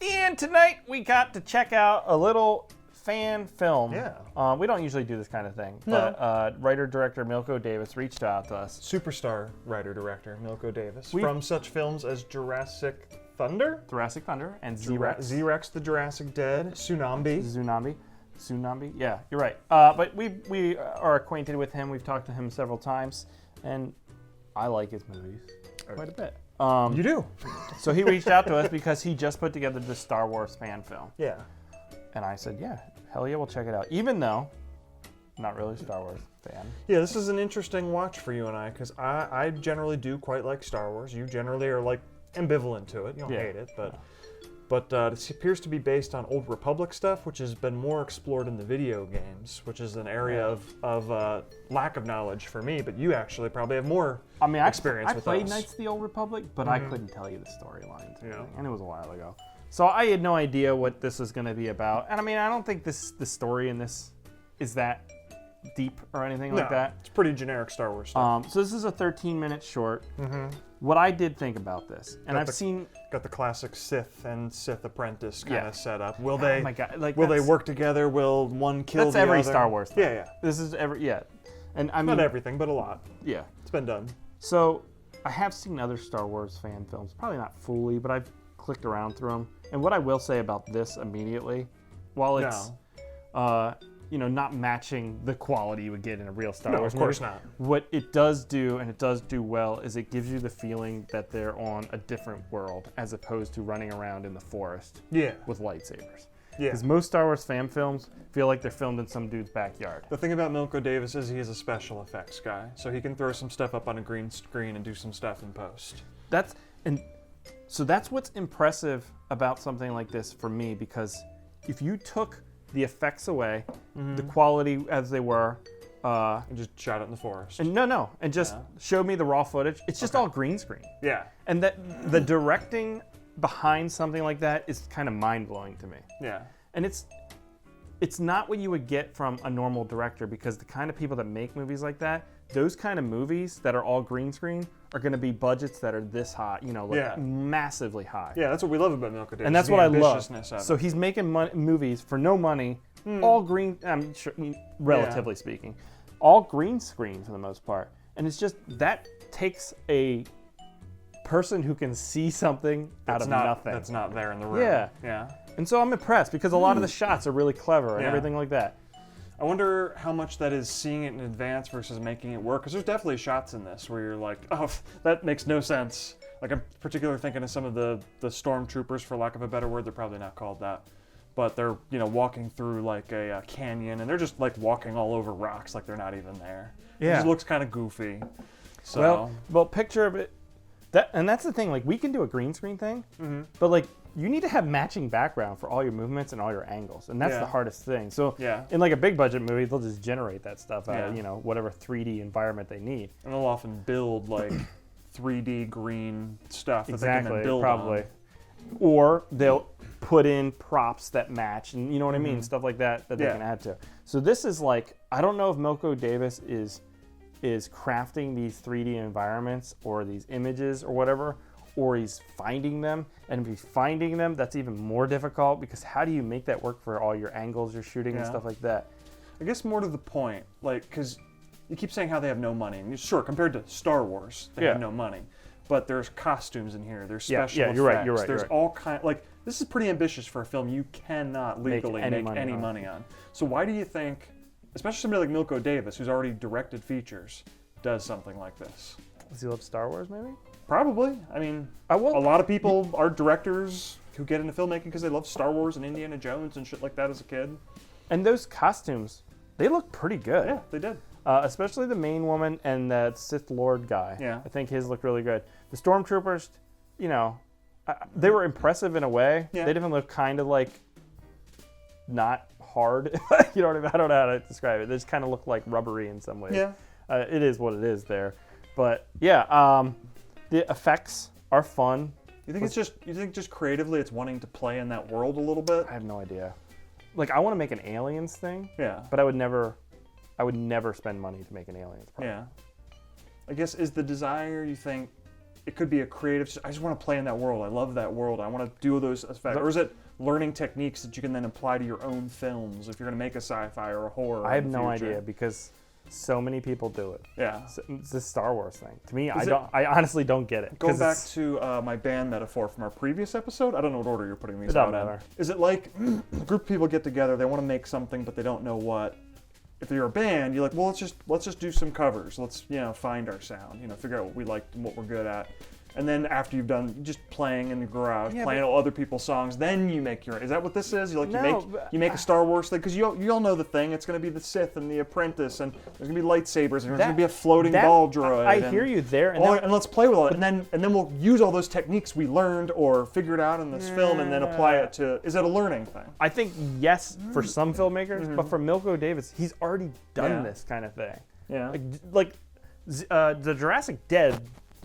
And tonight we got to check out a little fan film. Yeah. We don't usually do this kind of thing, No. but writer-director Milko Davis reached out to us. Superstar writer-director Milko Davis from such films as Jurassic Thunder, and Z-Rex. Z-Rex, The Jurassic Dead, Tsunami. Tsunami. Yeah, you're right. But we are acquainted with him. We've talked to him several times, and I like his movies quite a bit. You do? So he reached out to us because he just put together this Star Wars fan film. Yeah. And I said, yeah, hell yeah, we'll check it out. Even though I'm not really a Star Wars fan. Yeah, this is an interesting watch for you and I, because I generally do quite like Star Wars. You generally are like ambivalent to it. You don't hate it, but this appears to be based on Old Republic stuff, which has been more explored in the video games, which is an area of lack of knowledge for me. But you actually probably have more experience with those. I played Knights of the Old Republic, but I couldn't tell you the storylines. And it was a while ago. So I had no idea what this was going to be about. And I mean, I don't think the story in this is that deep or anything like that. It's pretty generic Star Wars stuff. So this is a 13-minute short. What I did think about this, and got the classic Sith and Sith apprentice kind of setup. Will they? Oh my God! Like, will they work together? Will one kill the other? That's every Star Wars thing. Yeah. This is and I mean not everything, but a lot. Yeah, it's been done. So I have seen other Star Wars fan films, probably not fully, but I've clicked around through them. And what I will say about this immediately, while it's not matching the quality you would get in a real Star Wars movie. Of course not. What it does do, and it does do well, is it gives you the feeling that they're on a different world as opposed to running around in the forest with lightsabers. Yeah. Because most Star Wars fan films feel like they're filmed in some dude's backyard. The thing about Milko Davis is he is a special effects guy, so he can throw some stuff up on a green screen and do some stuff in post. So that's what's impressive about something like this for me, because if you took the effects away, the quality as they were, and just shot it in the forest. And and just showed me the raw footage. It's just all green screen. Yeah. And that the directing behind something like that is kind of mind-blowing to me. Yeah. And it's not what you would get from a normal director, because the kind of people that make movies like that, those kind of movies that are all green screen are going to be budgets that are this high, massively high. Yeah, that's what we love about Milko Davis. And that's what I love. So he's making movies for no money, all green, relatively speaking, all green screen for the most part. And it's just, that takes a person who can see something out of nothing. That's not there in the room. Yeah. And so I'm impressed, because a lot of the shots are really clever and everything like that. I wonder how much that is seeing it in advance versus making it work, because there's definitely shots in this where you're like, oh, that makes no sense. Like, I'm particularly thinking of some of the stormtroopers, for lack of a better word. They're probably not called that, but they're walking through like a canyon, and they're just like walking all over rocks like they're not even there. Yeah. It just looks kind of goofy. So well, picture of it. That's the thing. Like, we can do a green screen thing, but like, you need to have matching background for all your movements and all your angles, and that's the hardest thing. So in like a big budget movie, they'll just generate that stuff out of whatever 3D environment they need. And they'll often build like 3D green stuff that they can then build probably. on. Or they'll put in props that match, and you know what I mean, stuff like that they can add to. So this is like, I don't know if Milko Davis is crafting these 3D environments or these images or whatever, or he's finding them. And if he's finding them, that's even more difficult, because how do you make that work for all your angles you're shooting and stuff like that? I guess more to the point, like, because you keep saying how they have no money. And sure, compared to Star Wars, they have no money. But there's costumes in here. There's special effects. You're right. There's all kind. Like, this is pretty ambitious for a film you cannot legally make any money on. So why do you think, especially somebody like Milko Davis, who's already directed features, does something like this? Does he love Star Wars, maybe? Probably. I mean, a lot of people are directors who get into filmmaking because they love Star Wars and Indiana Jones and shit like that as a kid. And those costumes, they look pretty good. Yeah, they did. Especially the main woman and that Sith Lord guy. Yeah. I think his looked really good. The stormtroopers, they were impressive in a way. Yeah. They didn't look kind of like not hard. You know what I mean? I don't know how to describe it. They just kind of look like rubbery in some ways. Yeah. It is what it is there. But yeah, the effects are fun. You think just creatively it's wanting to play in that world a little bit? I have no idea. Like, I want to make an Aliens thing. Yeah. But I would never spend money to make an Aliens project. Yeah. I guess is the desire, you think, it could be a creative. I just want to play in that world. I love that world. I want to do those effects. Or is it learning techniques that you can then apply to your own films if you're going to make a sci-fi or a horror? I have no idea because so many people do it. Yeah, it's this Star Wars thing. To me, I honestly don't get it. Go back to my band metaphor from our previous episode. I don't know what order you're putting these out in. Is it like a group of people get together, they want to make something, but they don't know what? If you're a band, you're like, well, let's just do some covers. Let's find our sound. Figure out what we like and what we're good at. And then after you've done just playing in the garage, playing all other people's songs, then you make your. Is that what this is? You make a Star Wars thing because you all know the thing. It's going to be the Sith and the Apprentice, and there's going to be lightsabers, and there's going to be a floating ball droid. I hear you there, and let's play with it, and then we'll use all those techniques we learned or figured out in this film, and then apply it to. Is it a learning thing? I think yes for some filmmakers, but for Milko Davis, he's already done this kind of thing. Yeah, like the Jurassic Dead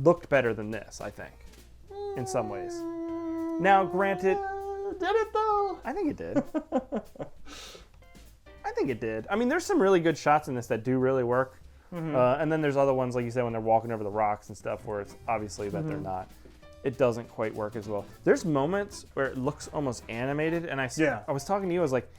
looked better than this, I think, in some ways. Now, granted, did it though? I think it did. I mean, there's some really good shots in this that do really work, and then there's other ones, like you said, when they're walking over the rocks and stuff, where it's obviously that they're not. It doesn't quite work as well. There's moments where it looks almost animated, and I was talking to you, I was like,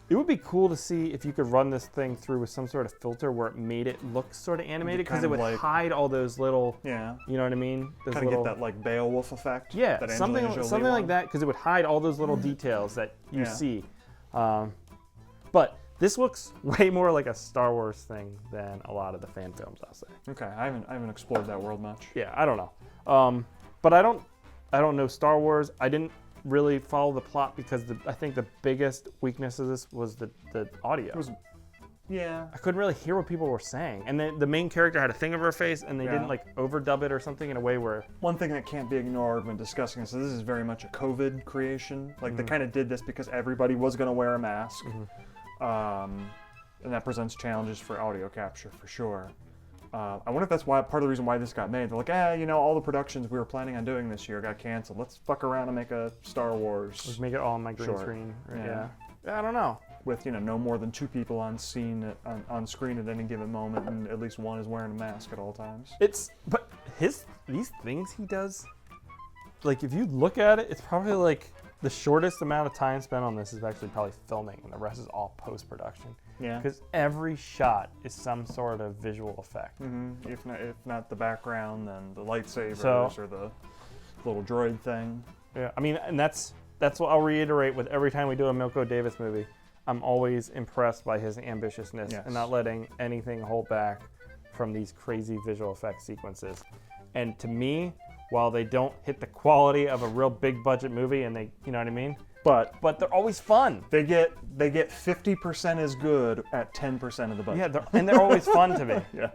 it would be cool to see if you could run this thing through with some sort of filter where it made it look sort of animated, because it would hide all those little, you know what I mean? Kind of get that like Beowulf effect. Yeah, something like that, because it would hide all those little details that you see. But this looks way more like a Star Wars thing than a lot of the fan films, I'll say. Okay, I haven't explored that world much. Yeah, I don't know. But I don't know Star Wars. I didn't really follow the plot because I think the biggest weakness of this was the audio. I couldn't really hear what people were saying, and then the main character had a thing over her face, and they didn't like overdub it or something in a way where. One thing that can't be ignored when discussing this is very much a COVID creation. Like they kind of did this because everybody was going to wear a mask, and that presents challenges for audio capture for sure. I wonder if that's part of the reason why this got made. They're like, all the productions we were planning on doing this year got canceled. Let's fuck around and make a Star Wars. Let's make it all on my green screen. Right? Yeah. I don't know. With no more than 2 people on screen at any given moment, and at least one is wearing a mask at all times. But these things he does, like if you look at it, it's probably like the shortest amount of time spent on this is actually probably filming, and the rest is all post-production. Yeah. Because every shot is some sort of visual effect. If not the background, then the lightsabers or the little droid thing. Yeah, I mean, and that's what I'll reiterate with every time we do a Milko Davis movie. I'm always impressed by his ambitiousness and not letting anything hold back from these crazy visual effects sequences. And to me, while they don't hit the quality of a real big budget movie, and they, you know what I mean? But they're always fun. They get 50% as good at 10% of the budget. Yeah, they're always fun to me. Yeah.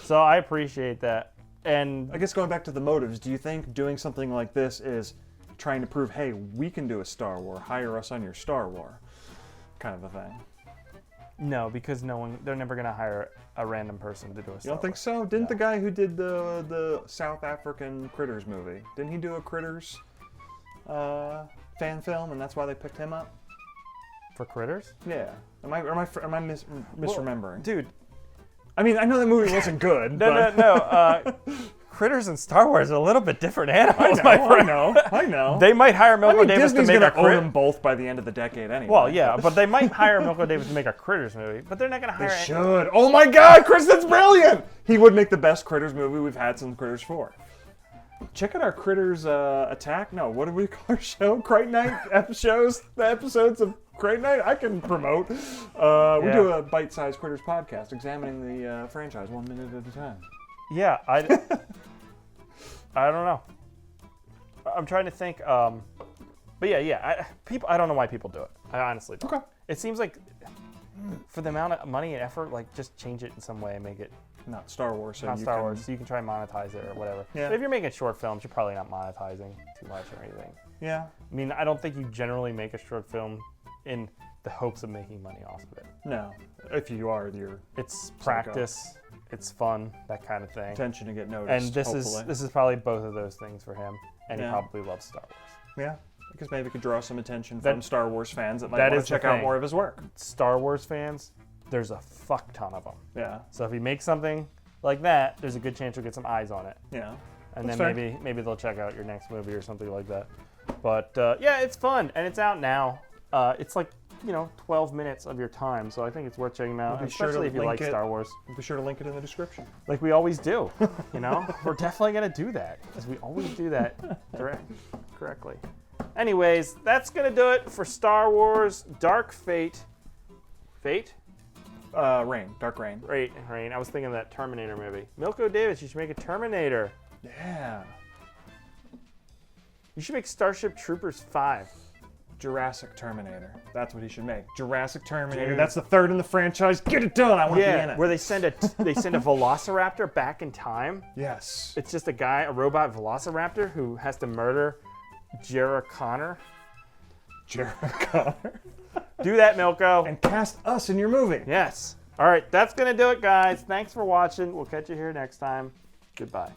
So I appreciate that. And I guess going back to the motives, do you think doing something like this is trying to prove, hey, we can do a Star War, hire us on your Star War, kind of a thing? No, because they're never going to hire a random person to do a Star Wars. You don't think so? Didn't the guy who did the South African Critters movie, didn't he do a Critters fan film, and that's why they picked him up? For Critters? Yeah. Am I misremembering? Well, dude. I mean, I know that movie wasn't good. No. Critters and Star Wars are a little bit different animals, my friend. I know. They might hire Milko Davis Disney's to make a Disney's going to own them both by the end of the decade anyway. Well, yeah, but they might hire Milko Davis to make a Critters movie, but they're not going to hire... They should. Oh my God, Chris, that's brilliant! He would make the best Critters movie we've had since Critters 4. Check out our Critters Attack. No, what do we call our show? Crate Night episodes? The episodes of Crate Night? I can promote. We do a bite-sized Critters podcast examining the franchise 1 minute at a time. Yeah, I don't know. I'm trying to think. But yeah. I don't know why people do it. I honestly don't. Okay. It seems like for the amount of money and effort, like just change it in some way and make it not Star Wars. So you can try and monetize it or whatever. Yeah. But if you're making short films, you're probably not monetizing too much or anything. Yeah. I mean, I don't think you generally make a short film in the hopes of making money off of it. No. If you are, it's practice. It's fun, that kind of thing. Intention to get noticed. And this is probably both of those things for him. And he probably loves Star Wars. Yeah. Because maybe it could draw some attention from Star Wars fans that might want to check out more of his work. Star Wars fans, there's a fuck ton of them. Yeah. So if he makes something like that, there's a good chance you'll get some eyes on it. Yeah. and That's then fair. maybe they'll check out your next movie or something like that. But yeah, it's fun and it's out now. It's like 12 minutes of your time, so I think it's worth checking out, We'll be sure to especially if you like link it. Star Wars, Be sure to link it in the description. like we always do. We're definitely gonna do that because we always do that correctly. Anyways, that's gonna do it for Star Wars Dark Fate. Fate? Rain. Dark Rain. Rain. I was thinking of that Terminator movie. Milko Davis, you should make a Terminator. Yeah. You should make Starship Troopers 5. Jurassic Terminator. That's what he should make. Jurassic Terminator. Dude. That's the third in the franchise. Get it done. I want to be in it. Where they send a Velociraptor back in time. Yes. It's just a robot Velociraptor who has to murder Jarrah Connor. Jarrah Connor. Do that, Milko. And cast us in your movie. Yes. All right, that's going to do it, guys. Thanks for watching. We'll catch you here next time. Goodbye.